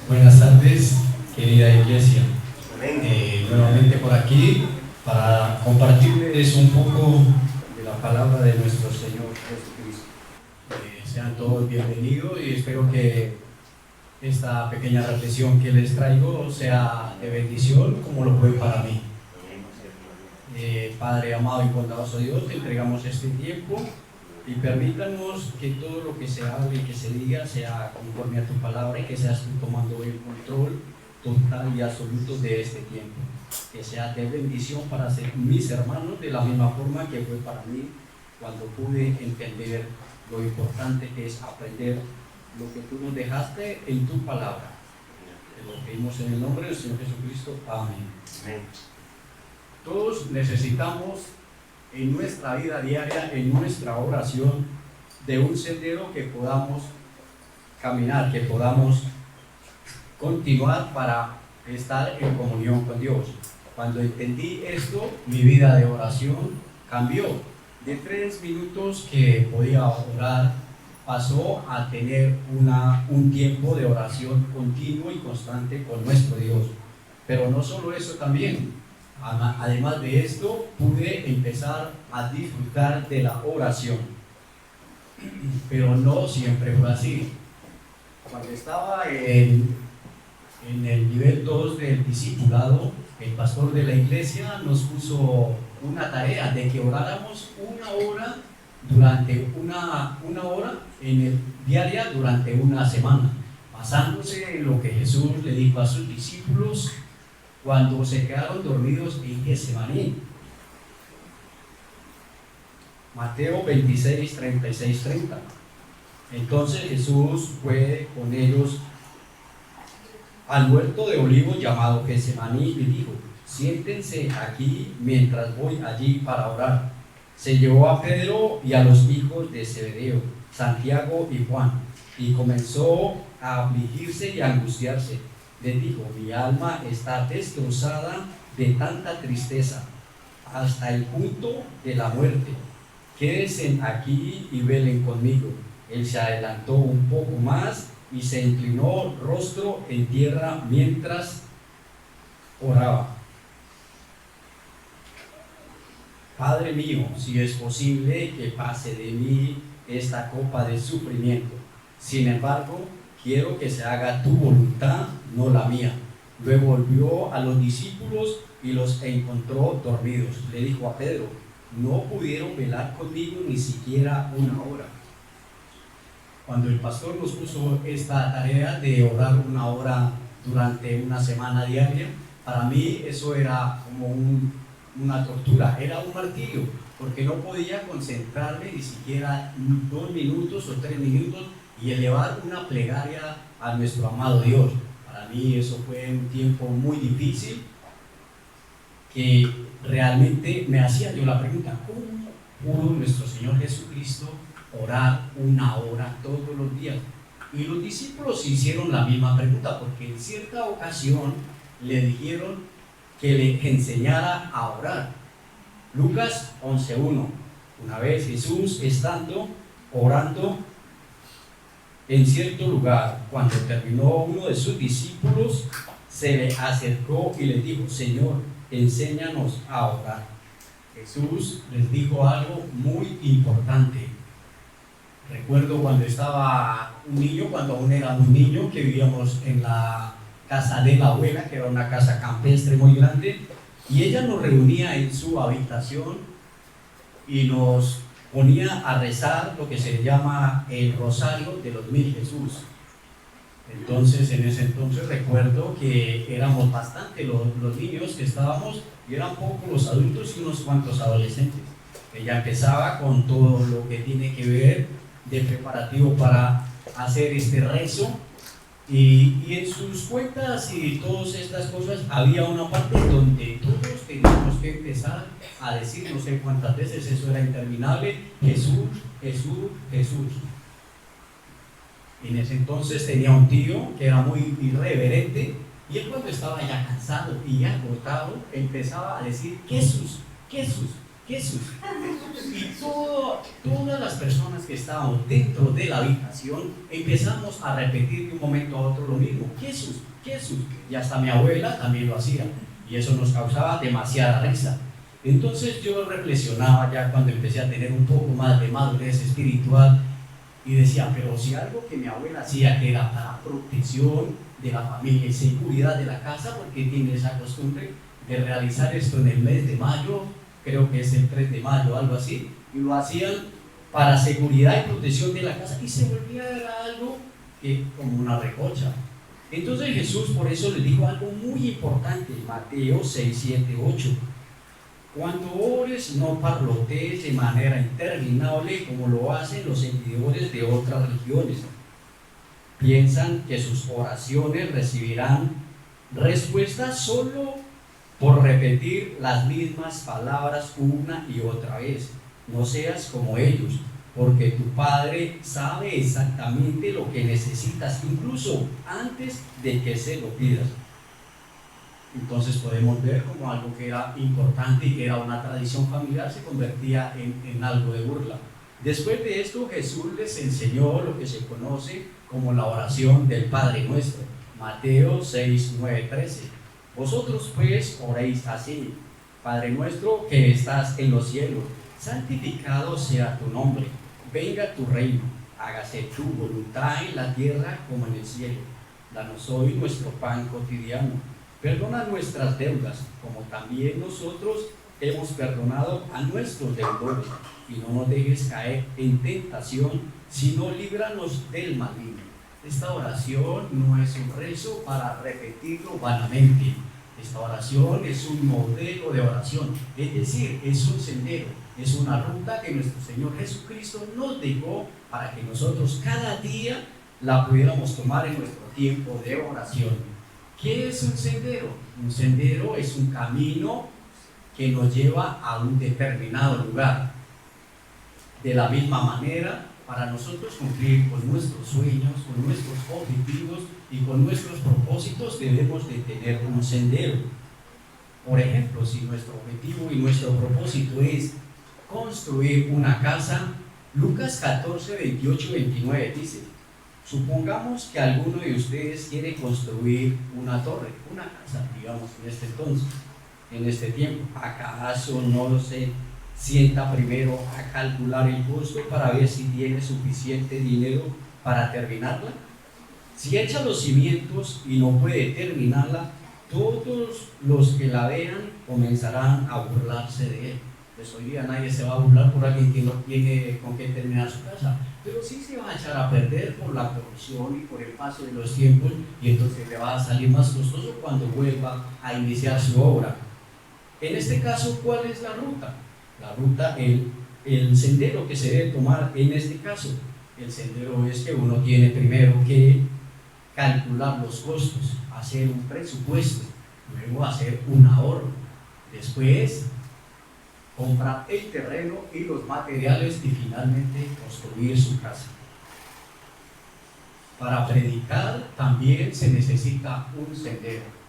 Buenas tardes, querida iglesia. Nuevamente por aquí para compartirles un poco de la palabra de nuestro Señor Jesucristo. Sean todos bienvenidos y espero que esta pequeña reflexión que les traigo sea de bendición como lo fue para mí. Padre amado y bondadoso Dios, te entregamos este tiempo y permítanos que todo lo que se hable y que se diga sea conforme a tu palabra y que seas tú tomando el control total y absoluto de este tiempo. Que sea de bendición para mis hermanos de la misma forma que fue para mí cuando pude entender lo importante que es aprender lo que tú nos dejaste en tu palabra. Te lo pedimos en el nombre del Señor Jesucristo. Amén. Amén. Todos necesitamos en nuestra vida diaria, en nuestra oración, de un sendero que podamos caminar, que podamos continuar para estar en comunión con Dios. Cuando entendí esto, mi vida de oración cambió. De 3 minutos que podía orar, pasó a tener un tiempo de oración continuo y constante con nuestro Dios. Pero no solo eso, también además de esto, pude empezar a disfrutar de la oración. Pero no siempre fue así. Cuando estaba en el nivel 2 del discipulado, el pastor de la iglesia nos puso una tarea de que oráramos una hora durante una hora diaria durante una semana, basándose en lo que Jesús le dijo a sus discípulos cuando se quedaron dormidos en Getsemaní. Mateo 26, 36, 30. Entonces Jesús fue con ellos al huerto de olivos llamado Getsemaní y dijo: siéntense aquí mientras voy allí para orar. Se llevó a Pedro y a los hijos de Zebedeo, Santiago y Juan, y comenzó a afligirse y a angustiarse. Les dijo: mi alma está destrozada de tanta tristeza, hasta el punto de la muerte. Quédense aquí y velen conmigo. Él se adelantó un poco más y se inclinó rostro en tierra mientras oraba. Padre mío, si es posible que pase de mí esta copa de sufrimiento. Sin embargo, quiero que se haga tu voluntad, no la mía. Luego volvió a los discípulos y los encontró dormidos. Le dijo a Pedro: no pudieron velar conmigo ni siquiera una hora. Cuando el pastor nos puso esta tarea de orar una hora durante una semana diaria, para mí eso era como una tortura, era un martirio, porque no podía concentrarme ni siquiera 2 minutos o 3 minutos y elevar una plegaria a nuestro amado Dios. Para mí eso fue un tiempo muy difícil, que realmente me hacía yo la pregunta: ¿cómo pudo nuestro Señor Jesucristo orar una hora todos los días? Y los discípulos hicieron la misma pregunta, porque en cierta ocasión le dijeron que le enseñara a orar. Lucas 11:1. Una vez Jesús, estando orando en cierto lugar, cuando terminó, uno de sus discípulos se le acercó y le dijo: Señor, enséñanos a orar. Jesús les dijo algo muy importante. Recuerdo cuando estaba un niño, cuando aún era un niño, que vivíamos en la casa de la abuela, que era una casa campestre muy grande, y ella nos reunía en su habitación y nos ponía a rezar lo que se llama el Rosario de los Mil Jesús. Entonces, en ese entonces recuerdo que éramos bastante los niños que estábamos, y eran pocos los adultos y unos cuantos adolescentes. Ella empezaba con todo lo que tiene que ver de preparativo para hacer este rezo, y en sus cuentas y todas estas cosas había una parte donde todos teníamos que empezar a decir, no sé cuántas veces, eso era interminable: Jesús, Jesús, Jesús. En ese entonces tenía un tío que era muy irreverente, y él, cuando estaba ya cansado y agotado, empezaba a decir: Jesús, Jesús, Jesús. Y todas las personas que estábamos dentro de la habitación empezamos a repetir de un momento a otro lo mismo: Jesús, Jesús. Y hasta mi abuela también lo hacía. Y eso nos causaba demasiada risa. Entonces yo reflexionaba ya cuando empecé a tener un poco más de madurez espiritual y decía, pero si algo que mi abuela hacía que era para protección de la familia y seguridad de la casa, porque tiene esa costumbre de realizar esto en el mes de mayo, creo que es el 3 de mayo, algo así, y lo hacían para seguridad y protección de la casa, y se volvía algo que, como una recocha. Entonces Jesús por eso le dijo algo muy importante, Mateo 6, 7, 8. Cuando ores, no parlotees de manera interminable como lo hacen los seguidores de otras religiones. Piensan que sus oraciones recibirán respuesta solo por repetir las mismas palabras una y otra vez. No seas como ellos, porque tu Padre sabe exactamente lo que necesitas, incluso antes de que se lo pidas. Entonces podemos ver como algo que era importante y que era una tradición familiar se convertía en algo de burla. Después de esto, Jesús les enseñó lo que se conoce como la oración del Padre Nuestro. Mateo 6, 9, 13. Vosotros pues oréis así: Padre nuestro que estás en los cielos, santificado sea tu nombre, venga tu reino, hágase tu voluntad en la tierra como en el cielo. Danos hoy nuestro pan cotidiano. Perdona nuestras deudas, como también nosotros hemos perdonado a nuestros deudores. Y no nos dejes caer en tentación, sino líbranos del maligno. Esta oración no es un rezo para repetirlo vanamente. Esta oración es un modelo de oración, es decir, es un sendero, es una ruta que nuestro Señor Jesucristo nos dejó para que nosotros cada día la pudiéramos tomar en nuestro tiempo de oración. ¿Qué es un sendero? Un sendero es un camino que nos lleva a un determinado lugar. De la misma manera, para nosotros cumplir con nuestros sueños, con nuestros objetivos y con nuestros propósitos, debemos de tener un sendero. Por ejemplo, si nuestro objetivo y nuestro propósito es construir una casa, Lucas 14, 28, 29 dice: supongamos que alguno de ustedes quiere construir una torre, una casa, digamos, en este tiempo. ¿Acaso no se sienta primero a calcular el costo para ver si tiene suficiente dinero para terminarla? Si echa los cimientos y no puede terminarla, todos los que la vean comenzarán a burlarse de él. Pues hoy día nadie se va a burlar por alguien que no tiene con qué terminar su casa, pero sí se va a echar a perder por la corrupción y por el paso de los tiempos, y entonces le va a salir más costoso cuando vuelva a iniciar su obra. En este caso, ¿cuál es la ruta? La ruta, el sendero que se debe tomar en este caso. El sendero es que uno tiene primero que calcular los costos, hacer un presupuesto, luego hacer un ahorro, después comprar el terreno y los materiales y finalmente construir su casa. Para predicar también se necesita un sendero.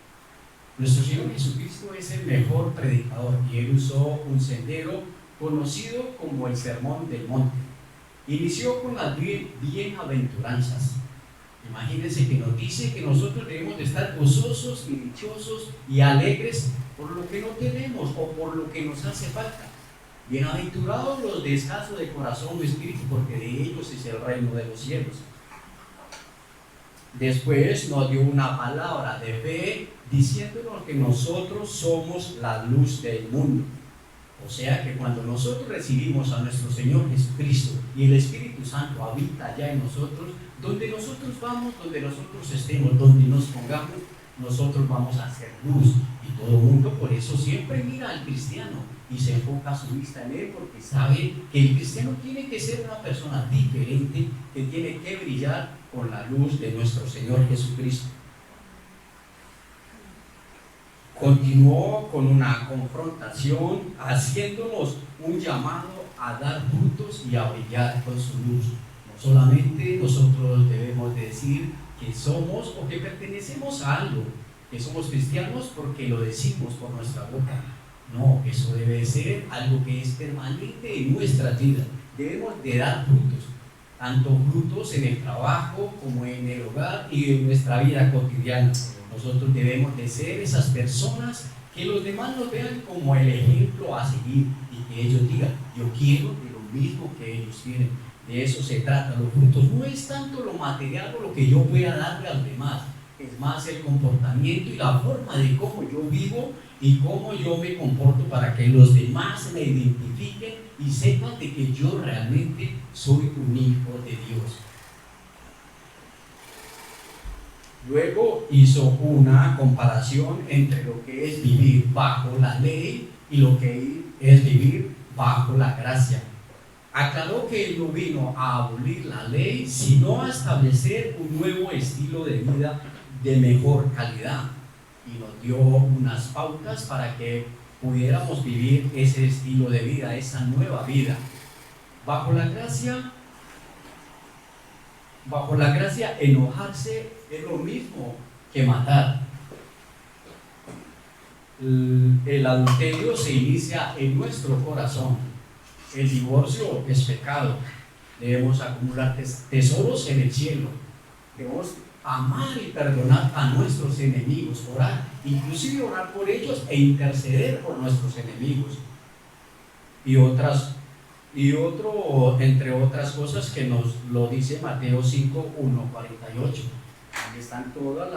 Nuestro Señor Jesucristo es el mejor predicador y Él usó un sendero conocido como el Sermón del Monte. Inició con las bienaventuranzas. Imagínense que nos dice que nosotros debemos de estar gozosos y dichosos y alegres por lo que no tenemos o por lo que nos hace falta. Bienaventurados los de escaso de corazón o espíritu, porque de ellos es el reino de los cielos. Después nos dio una palabra de fe diciéndonos que nosotros somos la luz del mundo. O sea que cuando nosotros recibimos a nuestro Señor Jesucristo y el Espíritu Santo habita ya en nosotros, donde nosotros vamos, donde nosotros estemos, donde nos pongamos, nosotros vamos a hacer luz. Y todo el mundo por eso siempre mira al cristiano y se enfoca su vista en él, porque sabe que el cristiano tiene que ser una persona diferente, que tiene que brillar con la luz de nuestro Señor Jesucristo. Continuó con una confrontación, haciéndonos un llamado a dar frutos y a brillar con su luz. No solamente nosotros debemos decir que somos o que pertenecemos a algo, que somos cristianos porque lo decimos por nuestra boca. No, eso debe ser algo que es permanente en nuestra vida. Debemos de dar frutos, tanto frutos en el trabajo como en el hogar y en nuestra vida cotidiana. Nosotros debemos de ser esas personas que los demás nos vean como el ejemplo a seguir y que ellos digan, yo quiero de lo mismo que ellos tienen. De eso se trata. Los frutos no es tanto lo material o lo que yo pueda darle a los demás, es más el comportamiento y la forma de cómo yo vivo y cómo yo me comporto para que los demás me identifiquen y sepan de que yo realmente soy un hijo de Dios. Luego hizo una comparación entre lo que es vivir bajo la ley y lo que es vivir bajo la gracia. Aclaró que él no vino a abolir la ley, sino a establecer un nuevo estilo de vida de mejor calidad. Y nos dio unas pautas para que pudiéramos vivir ese estilo de vida, esa nueva vida. Bajo la gracia, enojarse es lo mismo que matar. El adulterio se inicia en nuestro corazón. El divorcio es pecado. Debemos acumular tesoros en el cielo. Debemos amar y perdonar a nuestros enemigos, orar, inclusive orar por ellos e interceder por nuestros enemigos. Entre otras cosas que nos lo dice Mateo 5, 1, 48. Ahí están todos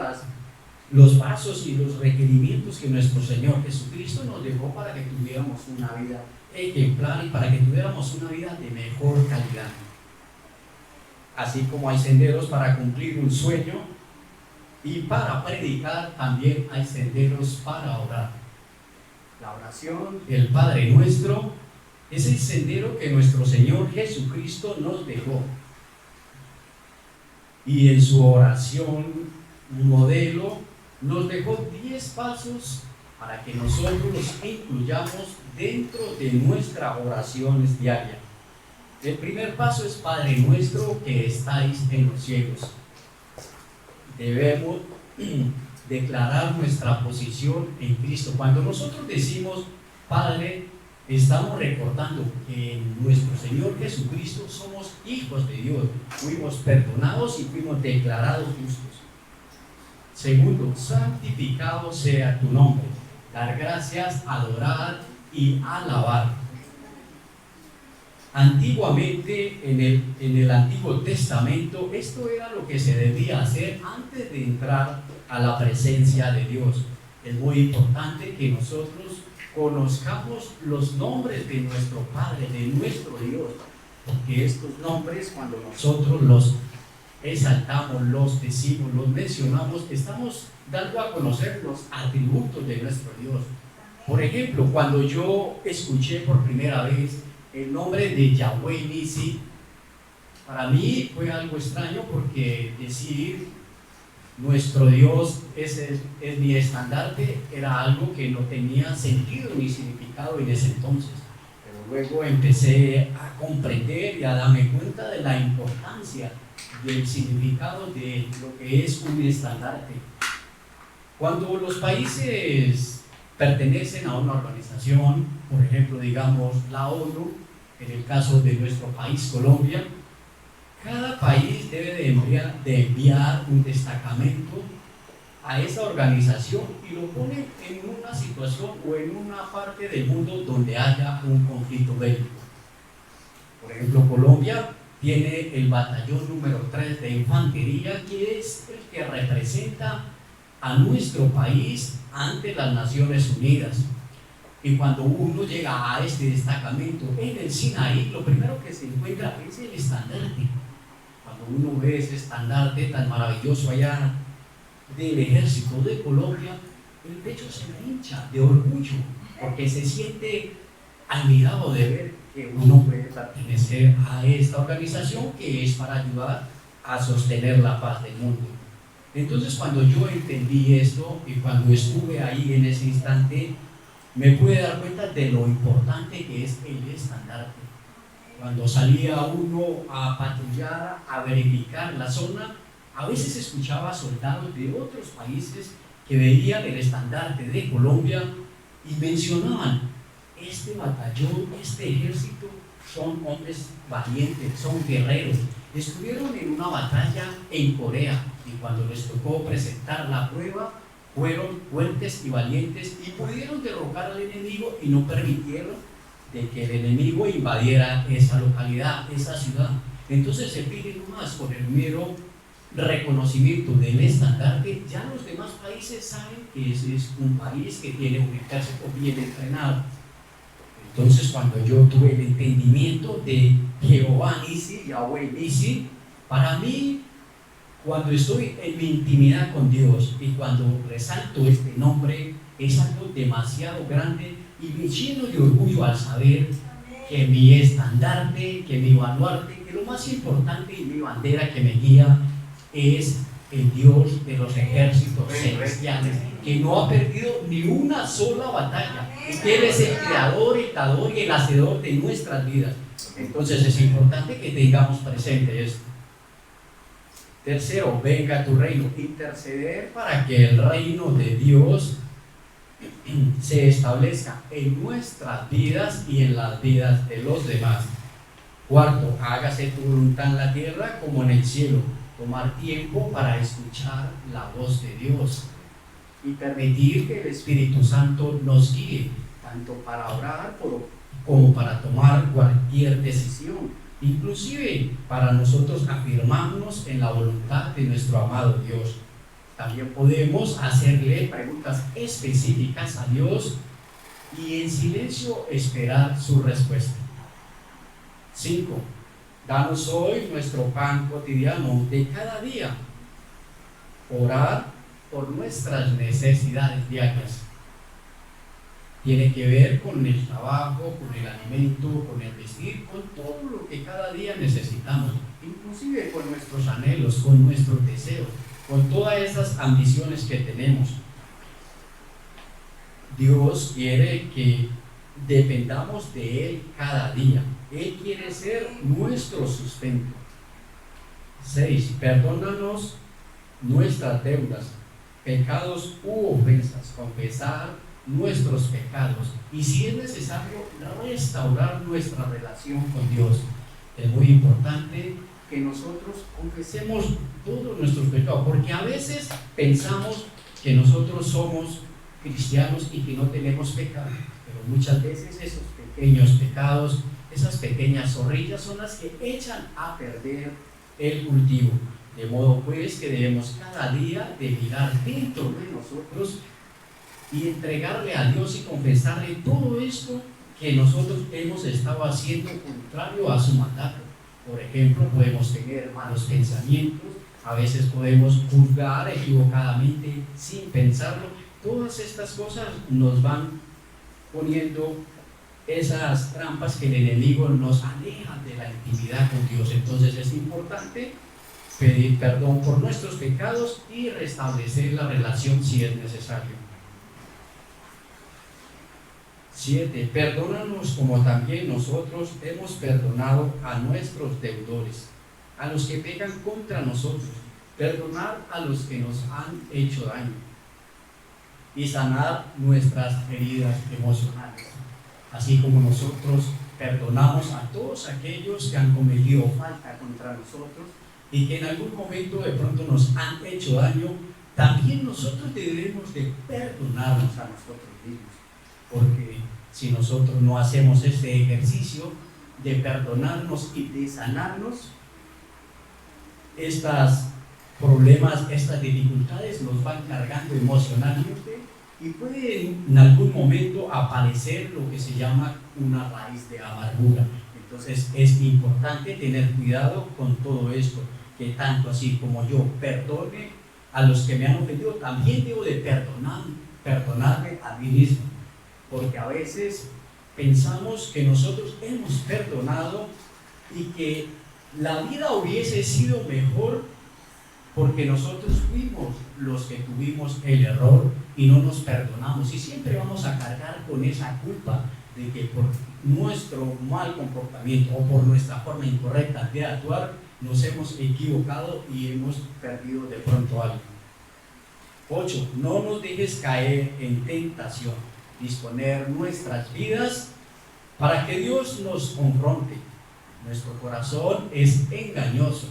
los pasos y los requerimientos que nuestro Señor Jesucristo nos dejó para que tuviéramos una vida ejemplar y para que tuviéramos una vida de mejor calidad. Así como hay senderos para cumplir un sueño y para predicar, también hay senderos para orar. La oración, el Padre Nuestro, es el sendero que nuestro Señor Jesucristo nos dejó. Y en su oración, un modelo, nos dejó 10 pasos para que nosotros los incluyamos dentro de nuestras oraciones diarias. El primer paso es: Padre nuestro que estáis en los cielos. Debemos declarar nuestra posición en Cristo. Cuando nosotros decimos Padre, estamos recordando que en nuestro Señor Jesucristo somos hijos de Dios, fuimos perdonados y fuimos declarados justos. Segundo, santificado sea tu nombre. Dar gracias, adorar y alabar. Antiguamente, en el Antiguo Testamento, esto era lo que se debía hacer antes de entrar a la presencia de Dios. Es muy importante que nosotros conozcamos los nombres de nuestro Padre, de nuestro Dios, porque estos nombres, cuando nosotros los exaltamos, los decimos, los mencionamos, estamos dando a conocer los atributos de nuestro Dios. Por ejemplo, cuando yo escuché por primera vez el nombre de Yahweh Nisi, para mí fue algo extraño, porque decir nuestro Dios es mi estandarte era algo que no tenía sentido ni significado en ese entonces. Pero luego empecé a comprender y a darme cuenta de la importancia del significado de lo que es un estandarte. Cuando los países pertenecen a una organización, por ejemplo, digamos la ONU, en el caso de nuestro país, Colombia, cada país debe de enviar un destacamento a esa organización y lo pone en una situación o en una parte del mundo donde haya un conflicto bélico. Por ejemplo, Colombia tiene el batallón número 3 de infantería, que es el que representa a nuestro país ante las Naciones Unidas. Y cuando uno llega a este destacamento en el Sinaí, lo primero que se encuentra es el estandarte. Cuando uno ve ese estandarte tan maravilloso allá del ejército de Colombia, el pecho se le hincha de orgullo, porque se siente admirado de ver que uno puede pertenecer a esta organización que es para ayudar a sostener la paz del mundo. Entonces, cuando yo entendí esto y cuando estuve ahí en ese instante, me pude dar cuenta de lo importante que es el estandarte. Cuando salía uno a patrullar, a verificar la zona, a veces escuchaba soldados de otros países que veían el estandarte de Colombia y mencionaban, este batallón, este ejército son hombres valientes, son guerreros. Estuvieron en una batalla en Corea y cuando les tocó presentar la prueba, fueron fuertes y valientes y pudieron derrocar al enemigo y no permitieron de que el enemigo invadiera esa localidad, esa ciudad. Entonces se pide nomás por el mero reconocimiento del estandarte, ya los demás países saben que ese es un país que tiene un ejército bien entrenado. Entonces cuando yo tuve el entendimiento de Jehová Nisi, Yahweh Nisi, para mí, cuando estoy en mi intimidad con Dios y cuando resalto este nombre, es algo demasiado grande y me lleno de orgullo al saber que mi estandarte, que mi baluarte, que lo más importante y mi bandera que me guía es el Dios de los ejércitos celestiales, que no ha perdido ni una sola batalla, que Él es el creador, el dador y el hacedor de nuestras vidas. Entonces es importante que tengamos presente esto. Tercero, venga tu reino, interceder para que el reino de Dios se establezca en nuestras vidas y en las vidas de los demás. Cuarto, hágase tu voluntad en la tierra como en el cielo. Tomar tiempo para escuchar la voz de Dios y permitir que el Espíritu Santo nos guíe, tanto para orar como para tomar cualquier decisión, inclusive para nosotros afirmarnos en la voluntad de nuestro amado Dios. También podemos hacerle preguntas específicas a Dios y en silencio esperar su respuesta. 5. Danos hoy nuestro pan cotidiano de cada día. Orar por nuestras necesidades diarias. Tiene que ver con el trabajo, con el alimento, con el vestir, con todo lo que cada día necesitamos, inclusive con nuestros anhelos, con nuestros deseos, con todas esas ambiciones que tenemos. Dios quiere que dependamos de Él cada día. Él quiere ser nuestro sustento. 6. Perdónanos nuestras deudas, pecados u ofensas, confesar nuestros pecados y si es necesario restaurar nuestra relación con Dios. Es muy importante que nosotros confesemos todos nuestros pecados, porque a veces pensamos que nosotros somos cristianos y que no tenemos pecado, pero muchas veces esos pequeños pecados, esas pequeñas zorrillas son las que echan a perder el cultivo. De modo pues que debemos cada día de mirar dentro de nosotros y entregarle a Dios y confesarle todo esto que nosotros hemos estado haciendo contrario a su mandato. Por ejemplo, podemos tener malos pensamientos, a veces podemos juzgar equivocadamente sin pensarlo. Todas estas cosas nos van poniendo esas trampas que el enemigo nos aleja de la intimidad con Dios. Entonces es importante pedir perdón por nuestros pecados y restablecer la relación si es necesario. 7. Perdónanos como también nosotros hemos perdonado a nuestros deudores, a los que pecan contra nosotros. Perdonar a los que nos han hecho daño y sanar nuestras heridas emocionales, así como nosotros perdonamos a todos aquellos que han cometido falta contra nosotros y que en algún momento de pronto nos han hecho daño. También nosotros debemos de perdonarnos a nosotros mismos, porque si nosotros no hacemos este ejercicio de perdonarnos y de sanarnos, estos problemas, estas dificultades nos van cargando emocionalmente y puede en algún momento aparecer lo que se llama una raíz de amargura. Entonces es importante tener cuidado con todo esto, que tanto así como yo perdone a los que me han ofendido, también debo de perdonarme a mí mismo, porque a veces pensamos que nosotros hemos perdonado y que la vida hubiese sido mejor porque nosotros fuimos los que tuvimos el error y no nos perdonamos, y siempre vamos a cargar con esa culpa de que por nuestro mal comportamiento o por nuestra forma incorrecta de actuar nos hemos equivocado y hemos perdido de pronto algo. 8. No nos dejes caer en tentación. disponer nuestras vidas para que Dios nos confronte. Nuestro corazón es engañoso,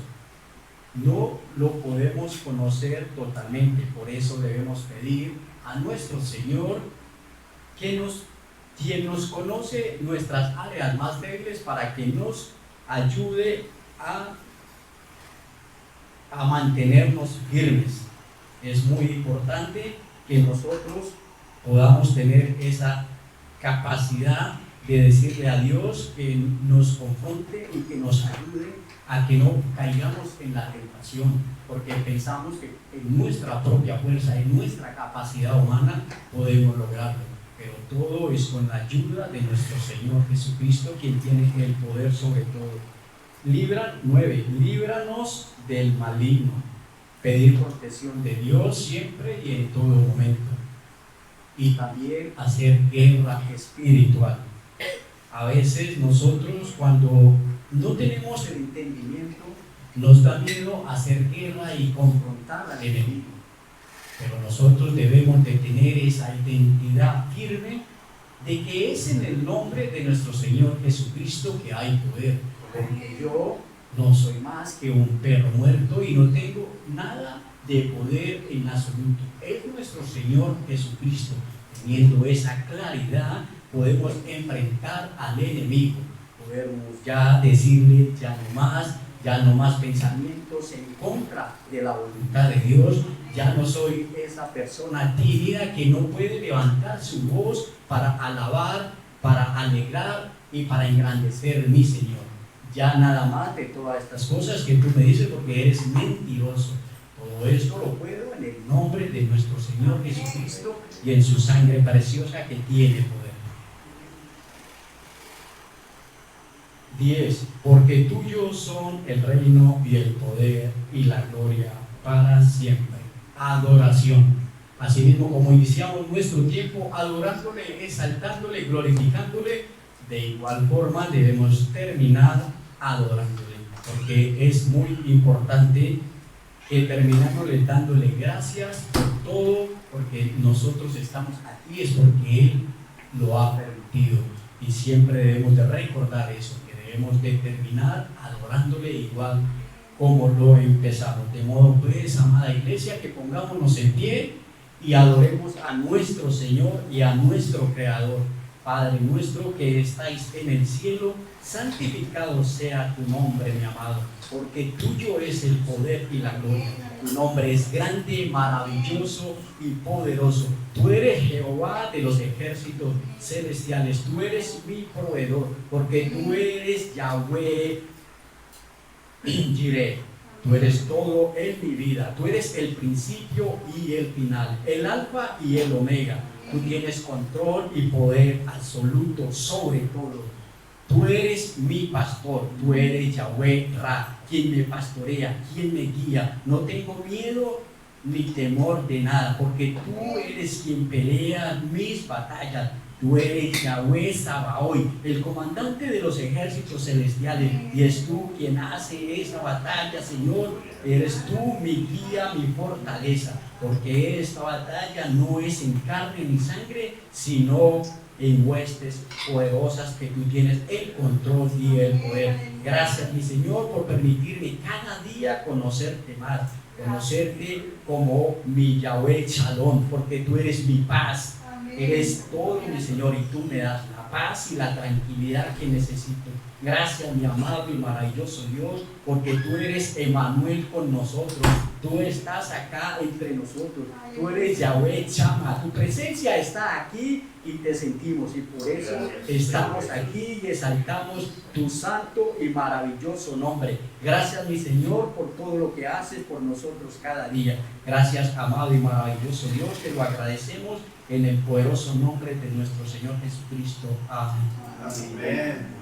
no lo podemos conocer totalmente, por eso debemos pedir a nuestro Señor quien nos conoce nuestras áreas más débiles para que nos ayude a mantenernos firmes. Es muy importante que nosotros podamos tener esa capacidad de decirle a Dios que nos confronte y que nos ayude a que no caigamos en la tentación, porque pensamos que en nuestra propia fuerza, en nuestra capacidad humana podemos lograrlo, pero todo es con la ayuda de nuestro Señor Jesucristo, quien tiene el poder sobre todo. 9. Líbranos del maligno. Pedir protección de Dios siempre y en todo momento. Y también hacer guerra espiritual. A veces nosotros, cuando no tenemos el entendimiento, nos da miedo hacer guerra y confrontar al enemigo. Pero nosotros debemos de tener esa identidad firme de que es en el nombre de nuestro Señor Jesucristo que hay poder. Porque yo no soy más que un perro muerto y no tengo nada de poder en absoluto. Es nuestro Señor Jesucristo. Teniendo esa claridad, podemos enfrentar al enemigo. Podemos ya decirle, ya no más pensamientos en contra de la voluntad de Dios. Ya no soy esa persona tímida que no puede levantar su voz para alabar, para alegrar y para engrandecer mi Señor. Ya nada más de todas estas cosas que tú me dices porque eres mentiroso. Todo esto lo puedo en el nombre de nuestro Señor Jesucristo y en su sangre preciosa que tiene poder. 10. Porque tuyos son el reino y el poder y la gloria para siempre. Adoración. Asimismo, como iniciamos nuestro tiempo adorándole, exaltándole, glorificándole, de igual forma debemos terminar adorándole, porque es muy importante que terminándole dándole gracias por todo, porque nosotros estamos aquí, es porque Él lo ha permitido, y siempre debemos de recordar eso, que debemos de terminar adorándole igual como lo empezamos. De modo pues, amada iglesia, que pongámonos en pie y adoremos a nuestro Señor y a nuestro Creador. Padre nuestro que estáis en el cielo, santificado sea tu nombre, mi amado, porque tuyo es el poder y la gloria. Tu nombre es grande, maravilloso y poderoso. Tú eres Jehová de los ejércitos celestiales. Tú eres mi proveedor, porque tú eres Yahweh Jireh. Tú eres todo en mi vida. Tú eres el principio y el final, el alfa y el omega. Tú tienes control y poder absoluto sobre todo. Tú eres mi pastor, tú eres Yahweh Ra, quien me pastorea, quien me guía. No tengo miedo ni temor de nada, porque tú eres quien pelea mis batallas. Tú eres Yahweh Sabaoth, el comandante de los ejércitos celestiales, y es tú quien hace esa batalla, Señor. Eres tú mi guía, mi fortaleza, porque esta batalla no es en carne ni sangre, sino en huestes poderosas que tú tienes el control y el poder. Gracias, mi Señor, por permitirme cada día conocerte más, conocerte como mi Yahweh Shalom, porque tú eres mi paz. Eres todo, mi Señor, y tú me das la paz y la tranquilidad que necesito. Gracias, mi amado y maravilloso Dios, porque tú eres Emmanuel con nosotros. Tú estás acá entre nosotros. Tú eres Yahweh Chama. Tu presencia está aquí y te sentimos. Y por eso estamos aquí y exaltamos tu santo y maravilloso nombre. Gracias, mi Señor, por todo lo que haces por nosotros cada día. Gracias, amado y maravilloso Dios, te lo agradecemos en el poderoso nombre de nuestro Señor Jesucristo. Amén. Amén.